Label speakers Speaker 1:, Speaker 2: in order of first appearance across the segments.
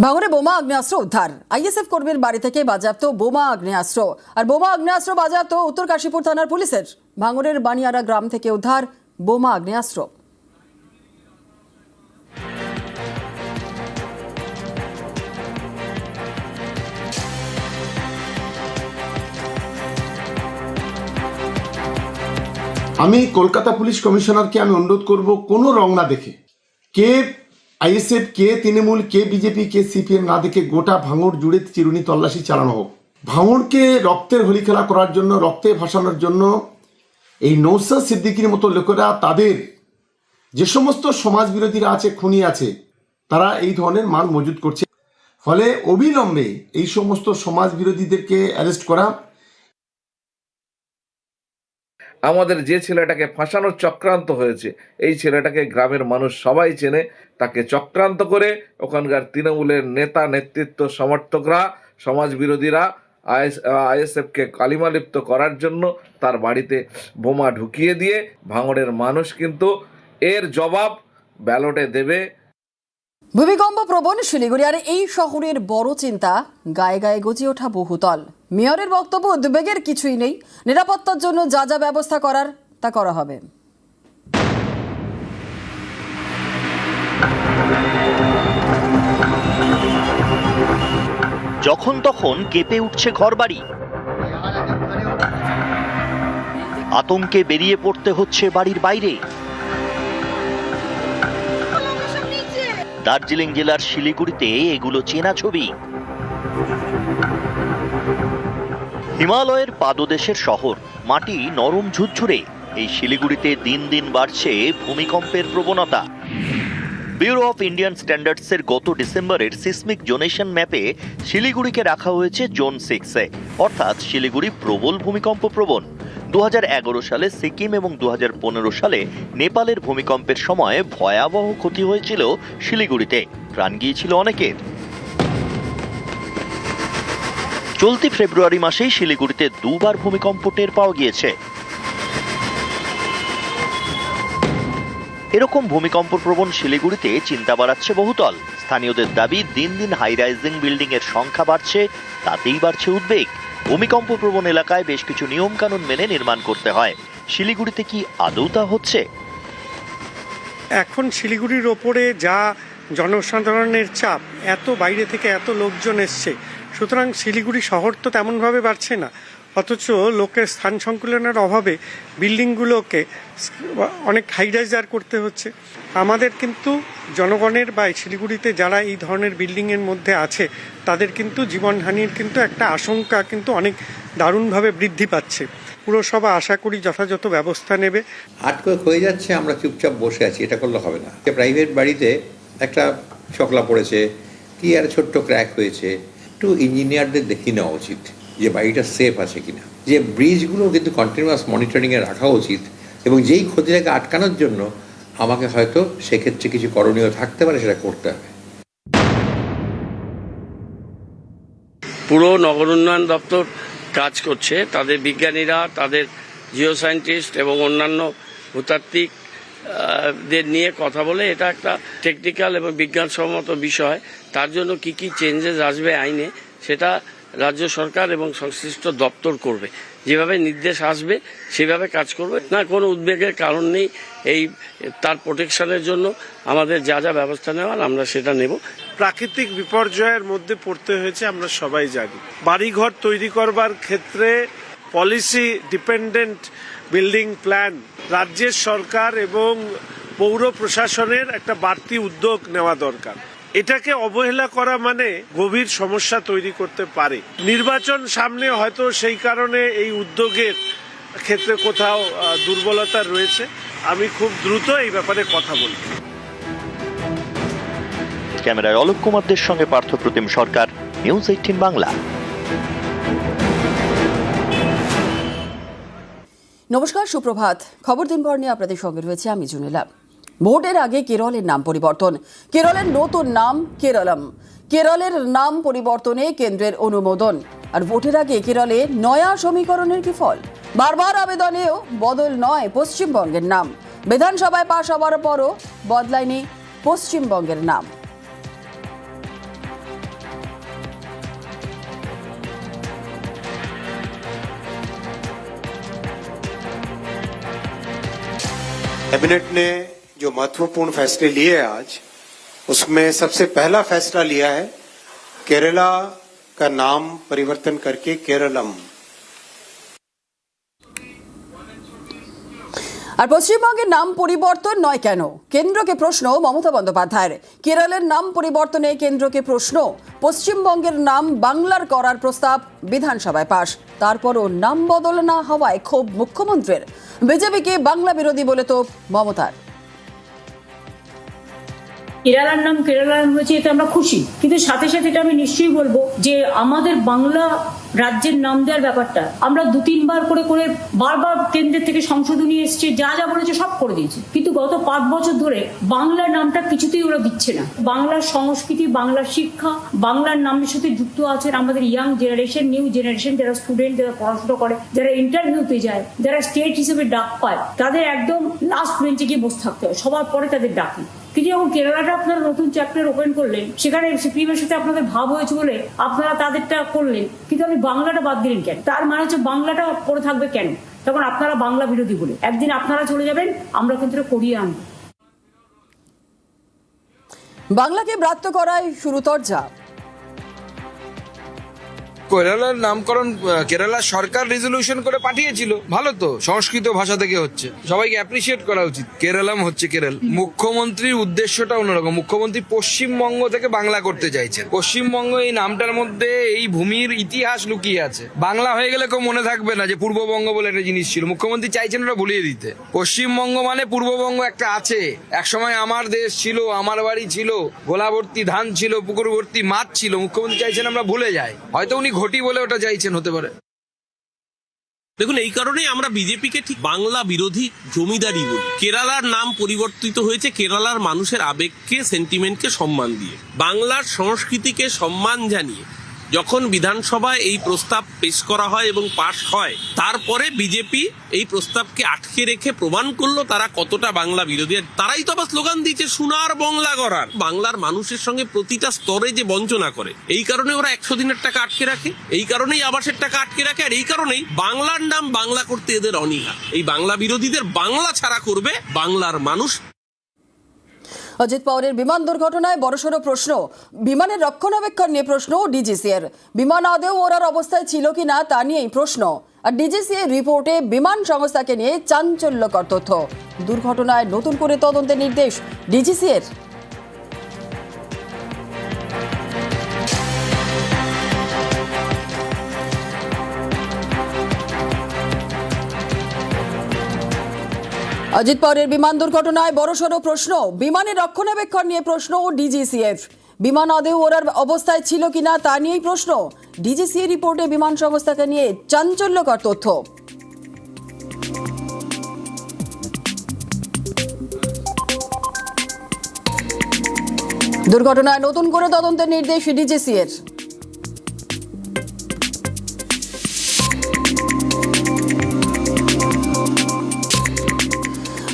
Speaker 1: ভাঙড়ে বোমা আগ্নেয়াস্ত্র উদ্ধার। আইএসএফ কর্মীর বাড়ি থেকে বাজেয়াপ্ত বোমা আগ্নেয়াস্ত্র। আর বোমা আগ্নেয়াস্ত্র বাজেয়াপ্ত উত্তর কাশীপুর থানার পুলিশের। ভাঙড়ের বানিয়ারা গ্রাম থেকে উদ্ধার বোমা আগ্নেয়াস্ত্র।
Speaker 2: আমি কলকাতা পুলিশ কমিশনারকে অনুরোধ করব কোনো রং না দেখে, কে আইএসএফ, কে তৃণমূল, কে বিজেপি, কে সিপিএম না দেখে গোটা ভাঙড় জুড়ে চিরুনি তল্লাশি চালানো হোক। ভাঙড়কে রক্তের হোলি খেলা করার জন্য, রক্তে ভাসানোর জন্য এই নৌসাদ সিদ্দিকীর মতো লোকেরা, তাদের যে সমস্ত সমাজ বিরোধীরা আছে, খুনি আছে, তারা এই ধরনের মাল মজুদ করছে। ফলে অবিলম্বে এই সমস্ত সমাজ বিরোধীদেরকে অ্যারেস্ট করা।
Speaker 3: আমাদের যে ছেলেটাকে ফাঁসানোর চক্রান্ত হয়েছে, এই ছেলেটাকে গ্রামের মানুষ সবাই চেনে। তাকে চক্রান্ত করে ওখানকার তৃণমূলের নেতা, নেতৃত্ব, সমর্থকরা, সমাজ বিরোধীরা আইএসএফকে কালিমালিপ্ত করার জন্য তার বাড়িতে বোমা ঢুকিয়ে দিয়ে ভাঙড়ের মানুষ কিন্তু এর জবাব ব্যালটে দেবে।
Speaker 1: ভূমিকম্প প্রবণ শিলিগুড়ি। আর এই শহরের বড় চিন্তা, গায়ে গায়ে গজিয়ে ওঠা বহুতল। মেয়রের বক্তব্য, উদ্বেগের কিছুই নেই, নিরাপত্তার জন্য যা যা ব্যবস্থা করার তা করা হবে।
Speaker 4: যখন তখন কেঁপে উঠছে ঘরবাড়ি, আতঙ্কে বেরিয়ে পড়তে হচ্ছে বাড়ির বাইরে। দার্জিলিং জেলার শিলিগুড়িতে এগুলো চেনা ছবি। হিমালয়ের পাদদেশের শহর, মাটি নরম ঝুরঝুরে। এই শিলিগুড়িতে দিন দিন বাড়ছে ভূমিকম্পের প্রবণতা। ব্যুরো অফ ইন্ডিয়ান স্ট্যান্ডার্ডসের গত ডিসেম্বরের সিসমিক জোনেশন ম্যাপে শিলিগুড়িকে রাখা হয়েছে জোন 6-এ, অর্থাৎ শিলিগুড়ি প্রবল ভূমিকম্প প্রবণ। 2011 সালে সিকিম এবং 2015 সালে নেপালের ভূমিকম্পের সময় ভয়াবহ ক্ষতি হয়েছিল শিলিগুড়িতে, প্রাণ গিয়েছিল অনেকের। চলতি ফেব্রুয়ারি মাসেই শিলিগুড়িতে দুবার ভূমিকম্প টের পাওয়া গিয়েছে। এরকম ভূমিকম্প প্রবণ শিলিগুড়িতে চিন্তা বাড়াচ্ছে বহুতল। স্থানীয়দের দাবি, দিন দিন হাই রাইজিং বিল্ডিং এর সংখ্যা বাড়ছে, তাতেই বাড়ছে উদ্বেগ। ভূমিকম্প প্রবণ এলাকায় বেশ কিছু নিয়ম কানুন মেনে নির্মাণ করতে হয়। শিলিগুড়িতে কি আদৌ তা হচ্ছে?
Speaker 5: এখন শিলিগুড়ির ওপরে যা জনসাধারণের চাপ, এত বাইরে থেকে এত লোকজন এসছে, সুতরাং শিলিগুড়ি শহর তো তেমনভাবে বাড়ছে না, অথচ লোকের স্থান সংকুলনের অভাবে বিল্ডিংগুলোকে অনেক হাইরাইজার করতে হচ্ছে। আমাদের কিন্তু জনগণের বা শিলিগুড়িতে যারা এই ধরনের বিল্ডিংয়ের মধ্যে আছে, তাদের কিন্তু জীবনহানির কিন্তু একটা আশঙ্কা কিন্তু অনেক দারুণভাবে বৃদ্ধি পাচ্ছে। পুরসভা আশা করি যথাযথ ব্যবস্থা নেবে।
Speaker 6: আটকে হয়ে যাচ্ছে, আমরা চুপচাপ বসে আছি, এটা করলে হবে না। প্রাইভেট বাড়িতে একটা চকলা পড়েছে কি, আর ছোট্ট ক্র্যাক হয়েছে, একটু ইঞ্জিনিয়ারদের দেখিয়ে নেওয়া উচিত যে বাড়িটা সেফ আছে কিনা। যে ব্রিজগুলো কিন্তু কন্টিনিউয়াস মনিটরিংয়ে রাখা উচিত, এবং যেই ক্ষতিটাকে আটকানোর জন্য আমাকে হয়তো সেক্ষেত্রে কিছু করণীয় থাকতে পারে, সেটা করতে হবে।
Speaker 7: পুরো নগর উন্নয়ন দপ্তর কাজ করছে, তাদের বিজ্ঞানীরা, তাদের জিও সায়েন্টিস্ট এবং অন্যান্য ভূতাত্ত্বিক দের নিয়ে কথা বলে এটা একটা টেকনিক্যাল এবং বিজ্ঞানসম্মত বিষয়। তার জন্য কি কি চেঞ্জেস আসবে আইনে, সেটা রাজ্য সরকার এবং সংশ্লিষ্ট দপ্তর করবে। যেভাবে নির্দেশ আসবে সেভাবে কাজ করবে। না, কোনো উদ্বেগের কারণ নেই। এই তার প্রোটেকশনের জন্য আমাদের যা যা ব্যবস্থা নেওয়ার আমরা সেটা নেব।
Speaker 8: প্রাকৃতিক বিপর্যয়ের মধ্যে পড়তে হয়েছে, আমরা সবাই জানি। বাড়িঘর তৈরি করবার ক্ষেত্রে পলিসি ডিপেন্ডেন্ট বিল্ডিং প্ল্যান, রাজ্যের সরকার এবং পৌর প্রশাসনের একটা বাড়তি উদ্যোগ নেওয়া দরকার। এটাকে অবহেলা করা মানে গভীর সমস্যা তৈরি করতে পারে। নির্বাচন সামনে, হয়তো সেই কারণে এই উদ্যোগের ক্ষেত্রে কোথাও দুর্বলতা রয়েছে। আমি খুব দ্রুত এই ব্যাপারে কথা বলব।
Speaker 4: ক্যামেরায় অলোক কুমারদের সঙ্গে পার্থ প্রতিম সরকার, নিউজ 18 বাংলা।
Speaker 1: নমস্কার, সুপ্রভাত। খবর দিনভর নিয়ে আপনাদের সঙ্গে রয়েছে আমি জুনেলা। ভোটের আগে কেরলের নাম পরিবর্তন, কেরলের নতুন নাম কেরলম। কেরলের নাম পরিবর্তনে কেন্দ্রের অনুমোদন। আর ভোটের আগে কেরলে নয়া সমীকরণের কি ফল? বারবার আবেদনেও বদল নয় পশ্চিমবঙ্গের নাম। বিধানসভায় পাশ হওয়ার পরও বদলায়নি পশ্চিমবঙ্গের নাম।
Speaker 9: कैबिनेट ने जो महत्वपूर्ण फैसले लिए आज, उसमें सबसे पहला फैसला लिया है केरला का नाम परिवर्तन करके केरलम।
Speaker 1: আর পশ্চিমবঙ্গের নাম পরিবর্তন নয় কেন? কেন্দ্রকে প্রশ্ন মমতা বন্দ্যোপাধ্যায়ের। কেরলের নাম পরিবর্তনে কেন্দ্রকে প্রশ্ন। পশ্চিমবঙ্গের নাম বাংলার করার প্রস্তাব বিধানসভায় পাশ, তারপরও নাম বদল না হওয়ায় ক্ষোভ মুখ্যমন্ত্রীর। বিজেপিকে বাংলা বিরোধী বলে তো মমতার।
Speaker 10: কেরালার নাম কেরালার হয়েছে, এতে আমরা খুশি, কিন্তু সাথে সাথে এটা আমি নিশ্চয়ই বলবো যে আমাদের বাংলা রাজ্যের নাম দেওয়ার ব্যাপারটা আমরা 2-3 বার করে বারবার কেন্দ্রের থেকে সংশোধনী এসছে, যা যা বলেছে সব করে দিয়েছে, কিন্তু গত 5 বছর ধরে বাংলার নামটা কিছুতেই ওরা দিচ্ছে না। বাংলার সংস্কৃতি, বাংলার শিক্ষা, বাংলার নামের সাথে যুক্ত আছেন আমাদের ইয়াং জেনারেশন, নিউ জেনারেশন, যারা স্টুডেন্ট, যারা পড়াশোনা করে, যারা ইন্টারভিউতে যায়, যারা স্টেট হিসেবে ডাক পায়, তাদের একদম লাস্ট বেঞ্চে গিয়ে বসে থাকতে হয়, সবার পরে তাদের ডাকে। কিন্তু যখন কেরালাটা আপনারা নতুন চ্যাপ্টার ওপেন করলেন, সেখানে সিপিএমের সাথে আপনাদের ভাব হয়েছে বলে আপনারা তাদেরটা করলেন, কিন্তু আপনি বাংলাটা বাদ দিলেন কেন? তার মানে হচ্ছে বাংলাটা পড়ে থাকবে কেন? তখন আপনারা বাংলা বিরোধী বলে একদিন আপনারা চলে যাবেন, আমরা কিন্তু করিয়ে আনবো।
Speaker 1: বাংলাকে ব্রাত্য করায় শুরু তরজা।
Speaker 11: কেরালার নামকরণ কেরালা সরকার রেজলিউশন করে পাঠিয়েছিল, ভালো তো, সংস্কৃত ভাষা থেকে হচ্ছে, সবাইকে অ্যাপ্রিসিয়েট করা উচিত। কেরালাম হচ্ছে কেরল। মুখ্যমন্ত্রীর উদ্দেশ্যটা অন্যরকম। মুখ্যমন্ত্রী পশ্চিমবঙ্গ থেকে বাংলা করতে চাইছেন। পশ্চিমবঙ্গ এই নামটার মধ্যে এই ভূমির ইতিহাস লুকিয়ে আছে। বাংলা হয়ে গেলে কেউ মনে থাকবে না যে পূর্ববঙ্গ বলে একটা জিনিস ছিল। মুখ্যমন্ত্রী চাইছেন ওটা ভুলিয়ে দিতে। পশ্চিমবঙ্গ মানে পূর্ববঙ্গ একটা আছে, একসময় আমার দেশ ছিল, আমার বাড়ি ছিল, গোলা ভর্তি ধান ছিল, পুকুর ভর্তি মাছ ছিল। মুখ্যমন্ত্রী চাইছেন আমরা ভুলে যাই, হয়তো উনি ঘটি বলে ওটা চাইছেন, হতে পারে।
Speaker 12: দেখুন, এই কারণেই আমরা বিজেপিকে ঠিক বাংলা বিরোধী জমিদারি বলি। কেরালার নাম পরিবর্তিত হয়েছে কেরালার মানুষের আবেগকে, সেন্টিমেন্টকে সম্মান দিয়ে, বাংলার সংস্কৃতিকে সম্মান জানিয়ে যখন বিধানসভায় এই প্রস্তাব পেশ করা হয় এবং পাশ হয়, তারপরে বিজেপি এই প্রস্তাবকে আটকে রেখে প্রমাণ করলো তারা কতটা বাংলা বিরোধী। তারাই তো আবার স্লোগান দিয়েছে সোনার বাংলা গড়ার। বাংলার মানুষের সঙ্গে প্রতিটা স্তরে যে বঞ্চনা করে, এই কারণে ওরা 100 দিনের টাকা আটকে রাখে, এই কারণেই আবাসের টাকা আটকে রাখে, আর এই কারণেই বাংলার নাম বাংলা করতে এদের অনীহা। এই বাংলা বিরোধীদের বাংলা ছাড়া করবে বাংলার মানুষ।
Speaker 1: অজিত পাওয়ারের বিমান দুর্ঘটনায় বড়সড় প্রশ্ন। বিমানের রক্ষণাবেক্ষণ নিয়ে প্রশ্ন ডিজিসিএর। বিমান আদৌ ওড়ার অবস্থায় ছিল কিনা তা নিয়েই প্রশ্ন। আর ডিজিসিএর রিপোর্টে বিমান সংস্থাকে নিয়ে চাঞ্চল্যকর তথ্য। দুর্ঘটনায় নতুন করে তদন্তের নির্দেশ ডিজিসিএর। অজিত পাওয়ারের বিমান দুর্ঘটনায় বড়সড় প্রশ্ন। বিমানের রক্ষণাবেক্ষণ নিয়ে প্রশ্ন ডিজিসিএর। বিমান আদৌ ওড়ার অবস্থায় ছিল কিনা তা নিয়েই প্রশ্ন। ডিজিসিএর রিপোর্টে বিমান সংস্থাকে নিয়ে চাঞ্চল্যকর তথ্য। দুর্ঘটনায় নতুন করে তদন্তের নির্দেশ ডিজিসিএর।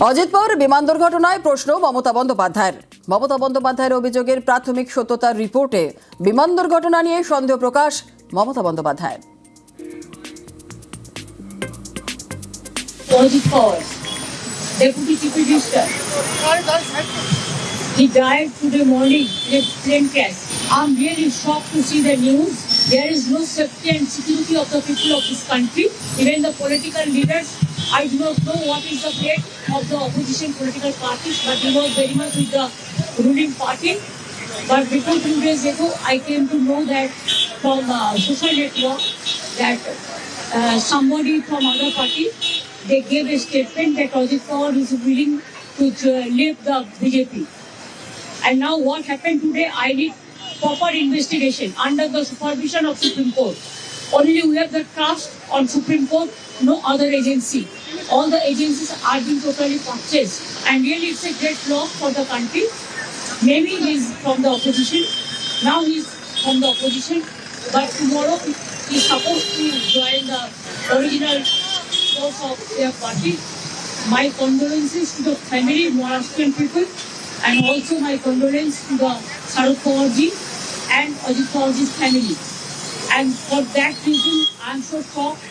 Speaker 1: অজিত পাওয়ার বিমান দুর্ঘটনায় প্রশ্ন মমতা বন্দ্যোপাধ্যায়ের। মমতা বন্দ্যোপাধ্যায়ের অভিযোগের প্রাথমিক সত্যতার রিপোর্টে বিমান দুর্ঘটনা নিয়ে সন্দেহ প্রকাশ Mamata Bandyopadhyay.
Speaker 10: Ajit Pawar, Deputy Chief Minister, he died today morning in a plane crash. I'm really shocked to see the news. There is no safety and security of the people of this country. Even the political leaders, I do not know what is the fate of the opposition political parties, but they were very much with the ruling party. But before 2 days ago, I came to know that from social network that somebody from other party, they gave a statement that Ajit Pawar is willing to leave the BJP. And now what happened today, I need proper investigation under the supervision of Supreme Court. Only we have the trust on Supreme Court, no other agency. All the agencies are being totally purchased. And really it's a great loss for the country. Maybe he's from the opposition. Now he's from the opposition. But tomorrow he's supposed to join the original force of their party. My condolences to the family, Maharashtrian people, and also my condolence to the Sharad Pawarji and Ajit Pawarji's family. And for that reason, I'm so shocked.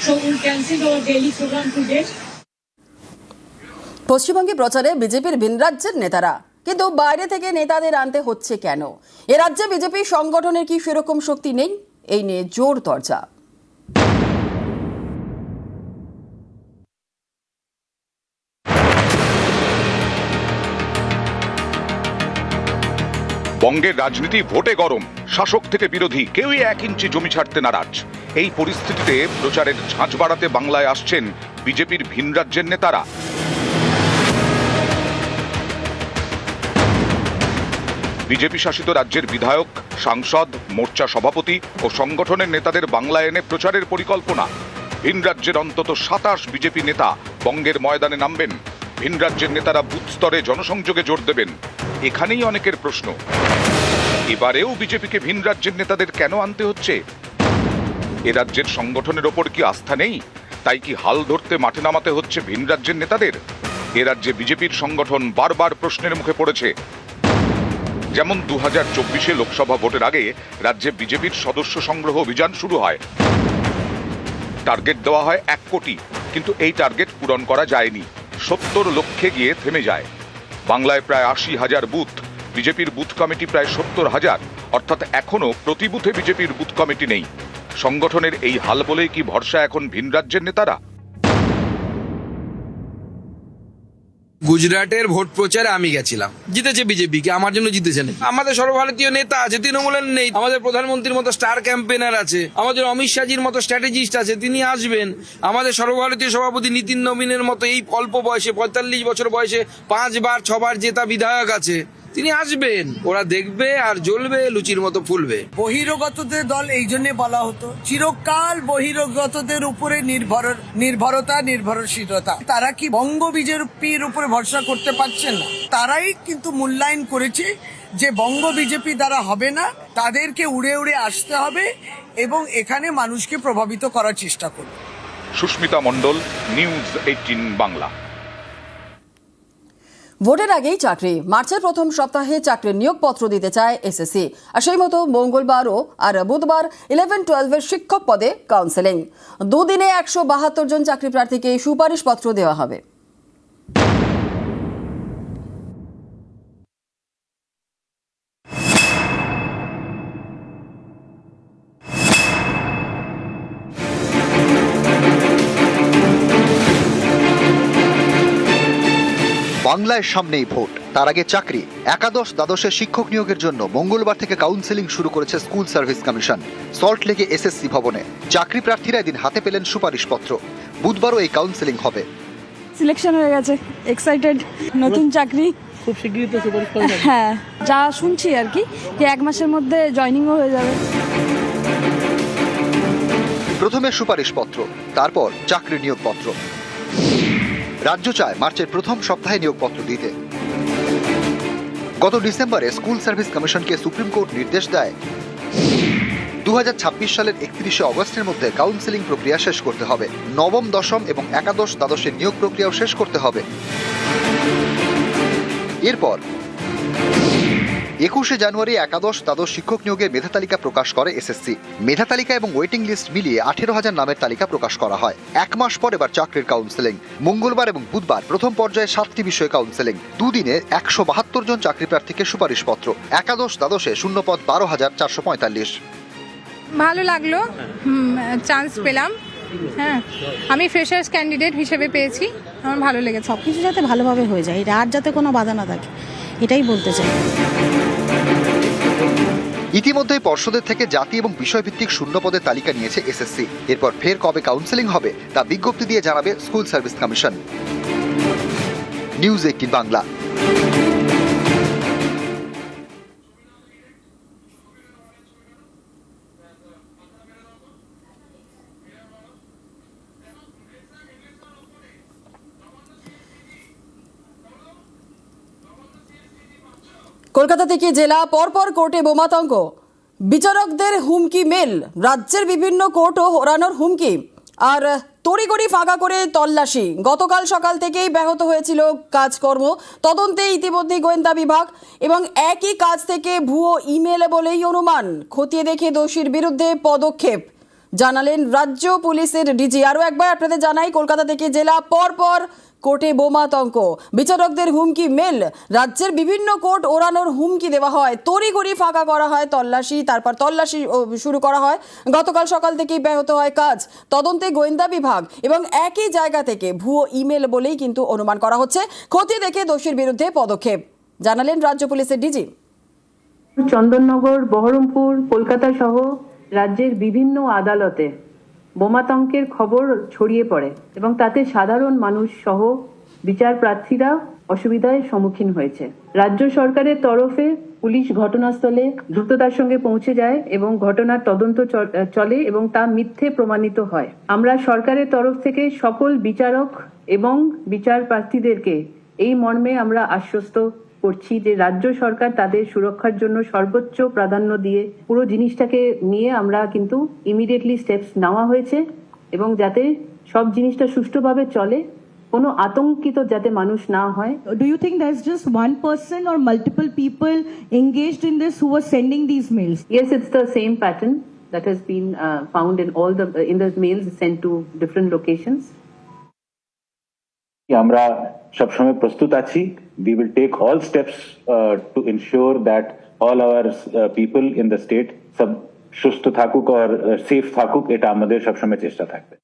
Speaker 10: So we'll cancel our daily program today.
Speaker 1: পশ্চিমবঙ্গে প্রচারে বিজেপির ভিন রাজ্যের নেতারা, কিন্তু বাইরে থেকে নেতাদের আনতে হচ্ছে কেন? এ রাজ্যে বিজেপি সংগঠনের কি সেরকম শক্তি নেই? এই নিয়ে জোর চর্চা।
Speaker 13: বঙ্গের রাজনীতি ভোটে গরম, শাসক থেকে বিরোধী কেউই 1 ইঞ্চি জমি ছাড়তে নারাজ। এই পরিস্থিতিতে প্রচারের ঝাঁঝ বাড়াতে বাংলায় আসছেন বিজেপির ভিন রাজ্যের নেতারা। বিজেপি শাসিত রাজ্যের বিধায়ক, সাংসদ, মোর্চা সভাপতি ও সংগঠনের নেতাদের বাংলায় এনে প্রচারের পরিকল্পনা। ভিন রাজ্যের অন্তত 27 বিজেপি নেতা বঙ্গের ময়দানে নামবেন। ভিন রাজ্যের নেতারা বুথ স্তরে জনসংযোগে জোর দেবেন। এখানেই অনেকের প্রশ্ন, এবারেও বিজেপিকে ভিন রাজ্যের নেতাদের কেন আনতে হচ্ছে? এ রাজ্যের সংগঠনের ওপর কি আস্থা নেই? তাই কি হাল ধরতে মাঠে নামাতে হচ্ছে ভিন রাজ্যের নেতাদের? এ রাজ্যে বিজেপির সংগঠন বারবার প্রশ্নের মুখে পড়েছে। যেমন 2024 লোকসভা ভোটের আগে রাজ্যে বিজেপির সদস্য সংগ্রহ অভিযান শুরু হয়। টার্গেট দেওয়া হয় 1 কোটি, কিন্তু এই টার্গেট পূরণ করা যায়নি। 70 লক্ষে গিয়ে থেমে যায়। বাংলায় প্রায় 80,000 বুথ, বিজেপির বুথ কমিটি প্রায় 70,000, অর্থাৎ এখনো প্রতি বুথে বিজেপির বুথ কমিটি নেই। সংগঠনের এই হাল বলেই কি ভরসা এখন ভিন রাজ্যের নেতারা?
Speaker 11: গুজরাটের ভোট প্রচারে আমি গেছিলাম, জিতেছে বিজেপি, কি আমার জন্য জিতেছে না? আমাদের সর্বভারতীয় নেতা আছে, তৃণমূলের নেই। আমাদের প্রধানমন্ত্রীর মতো স্টার ক্যাম্পেনার আছে, আমাদের অমিত শাহজির মতো স্ট্র্যাটেজিস্ট আছে, তিনি আসবেন। আমাদের সর্বভারতীয় সভাপতি নীতিন নবীনের মতো এই অল্প বয়সে 45 বছর বয়সে 5 বার 6 বার জেতা বিধায়ক আছে, তিনি আসবেন। ওরা দেখবে আর জ্বলবে, লুচির মতো ফুলবে।
Speaker 14: বহিরাগতদের দল এই জন্য বলা হতো, চিরকাল বহিরাগতদের উপরে নির্ভরশীলতা। তারা কি বঙ্গ বিজেপির উপরে ভরসা করতে পারছেন না? তারাই কিন্তু মূল্যায়ন করেছে যে বঙ্গ বিজেপি দ্বারা হবে না, তাদেরকে উড়ে উড়ে আসতে হবে এবং এখানে মানুষকে প্রভাবিত করার চেষ্টা করবে।
Speaker 13: সুস্মিতা মণ্ডল, নিউজ 18 বাংলা।
Speaker 1: ভোটের আগেই চাকরি, মার্চের প্রথম সপ্তাহে চাকরির নিয়োগপত্র দিতে চায় এসএসসি। আর সেই মতো মঙ্গলবারও আর বুধবার 11-12 শিক্ষক পদে কাউন্সেলিং। দুদিনে 172 জন চাকরি প্রার্থীকে সুপারিশপত্র দেওয়া হবে।
Speaker 15: বাংলায় সামনেই ভোট, তার আগে চাকরি। একাদশ দ্বাদশের শিক্ষক নিয়োগের জন্য মঙ্গলবার থেকে কাউন্সেলিং শুরু করেছে স্কুল সার্ভিস কমিশন। সল্টলেকে এসএসসি ভবনে চাকরি প্রার্থীরা এদিন হাতে পেলেন সুপারিশপত্র। বুধবারও এই কাউন্সেলিং হবে।
Speaker 16: সিলেকশন হয়ে গেছে, এক্সাইটেড। নতুন চাকরি, খুব শীঘ্রই তো সুপারিশ করা যাবে। হ্যাঁ, যা শুনছি আর কি, যে 1 মাসের মধ্যে জয়েনিংও হয়ে যাবে।
Speaker 15: প্রথমে সুপারিশপত্র, তারপর চাকরি নিয়োগপত্র। রাজ্য চায় মার্চের প্রথম সপ্তাহে নিয়োগপত্র দিতে। গত ডিসেম্বরে স্কুল সার্ভিস কমিশনকে সুপ্রিম কোর্ট নির্দেশ দেয় 2026 সালের 31শে অগস্টের মধ্যে কাউন্সেলিং প্রক্রিয়া শেষ করতে হবে। নবম, দশম এবং একাদশ দ্বাদশের নিয়োগ প্রক্রিয়াও শেষ করতে হবে। এরপর 21শে জানুয়ারি একাদশ দ্বাদশ শিক্ষক নিয়োগের মেধা তালিকা প্রকাশ করে এসএসসি। মেধা তালিকা এবং ওয়েটিং লিস্ট মিলিয়ে 18,000 নামের তালিকা প্রকাশ করা হয়। 1 মাস পর এবার চাকরির কাউন্সেলিং। মঙ্গলবার এবং বুধবার প্রথম পর্যায়ে 7টি বিষয়ে কাউন্সেলিং। দুদিনে 172 জন চাকরি প্রার্থীকে সুপারিশপত্র। একাদশ দ্বাদশে শূন্য পদ 12,445।
Speaker 16: ভালো লাগলো, চান্স পেলাম। হ্যাঁ, আমি ফ্রেশার্স ক্যান্ডিডেট হিসেবে পেয়েছি, আমার ভালো লেগেছে।
Speaker 17: সবকিছু যাতে ভালোভাবে হয়ে যায়, আর যাতে কোনো বাধা না থাকে, এটাই বলতে চাই।
Speaker 15: ইতিমধ্যেই পর্ষদের থেকে জাতি এবং বিষয়ভিত্তিক শূন্য পদের তালিকা নিয়েছে এসএসসি। এরপর ফের কবে কাউন্সেলিং হবে তা বিজ্ঞপ্তি দিয়ে জানাবে school service commission. News 18 Bangla.
Speaker 1: Kolkata থেকে জেলা, পরপর কোর্টে বোমাতঙ্ক, বিচারকদের হুমকি মেল, রাজ্যের বিভিন্ন কোর্টও ওড়ানোর হুমকি। আর তড়িঘড়ি ফাঁকা করে তল্লাশি। গতকাল সকাল থেকেই ব্যাহত হয়েছিল কাজকর্ম। তদন্তে ইতিমধ্যে গোয়েন্দা বিভাগ এবং একই কাজ থেকে ভুয়ো ইমেল বলেই অনুমান। খতিয়ে দেখে দোষীর বিরুদ্ধে পদক্ষেপ জানালেন রাজ্য পুলিশের ডিজি। আরও একবার আপনাদের জানাই, কলকাতা থেকে জেলা, পরপর কোর্টে বোমাতঙ্ক, বিচারকদের হুমকি মেল, রাজ্যের বিভিন্ন কোর্ট ওড়ানোর হুমকি দেওয়া হয়, তড়িঘড়ি ফাঁকা করা হয় তল্লাশি, তারপর তল্লাশি শুরু করা হয়। গতকাল সকাল থেকেই ব্যাহত হয় কাজ, তদন্তে গোয়েন্দা বিভাগ এবং একই জায়গা থেকে ভুয়ো ইমেল বলেই কিন্তু অনুমান করা হচ্ছে। ক্ষতি দেখে দোষীর বিরুদ্ধে পদক্ষেপ জানালেন রাজ্য পুলিশের ডিজি।
Speaker 18: চন্দননগর, বহরমপুর, কলকাতা সহ রাজ্যের বিভিন্ন আদালতে বোমাতঙ্কের খবর ছড়িয়ে পড়ে এবং তাতে সাধারণ মানুষ সহ বিচার প্রার্থীরা অসুবিধার সম্মুখীন হয়েছে। রাজ্য সরকারের তরফে পুলিশ ঘটনাস্থলে দ্রুততার সঙ্গে পৌঁছে যায় এবং ঘটনার তদন্ত চলে এবং তা মিথ্যে প্রমাণিত হয়। আমরা সরকারের তরফ থেকে সকল বিচারক এবং বিচার প্রার্থীদেরকে এই মর্মে আমরা আশ্বস্ত করছি যে রাজ্য সরকার তাদের সুরক্ষার জন্য সর্বোচ্চ প্রাধান্য দিয়ে পুরো জিনিসটাকে নিয়ে আমরা কিন্তু ইমিডিয়েটলি স্টেপস নেওয়া হয়েছে এবং যাতে সব জিনিসটা সুষ্ঠুভাবে চলে, কোনো আতঙ্কিত যাতে মানুষ না হয়।
Speaker 19: Do you think there's just one person or multiple people engaged in this who were sending these mails?
Speaker 18: Yes, it's the same pattern that has been found in the mails sent to different locations.
Speaker 20: আমরা সবসময় প্রস্তুত আছি। We will take all steps to ensure that all our people in the state সব সুস্থ থাকুক আর safe থাকুক, এটা আমাদের সবসময় চেষ্টা থাকবে।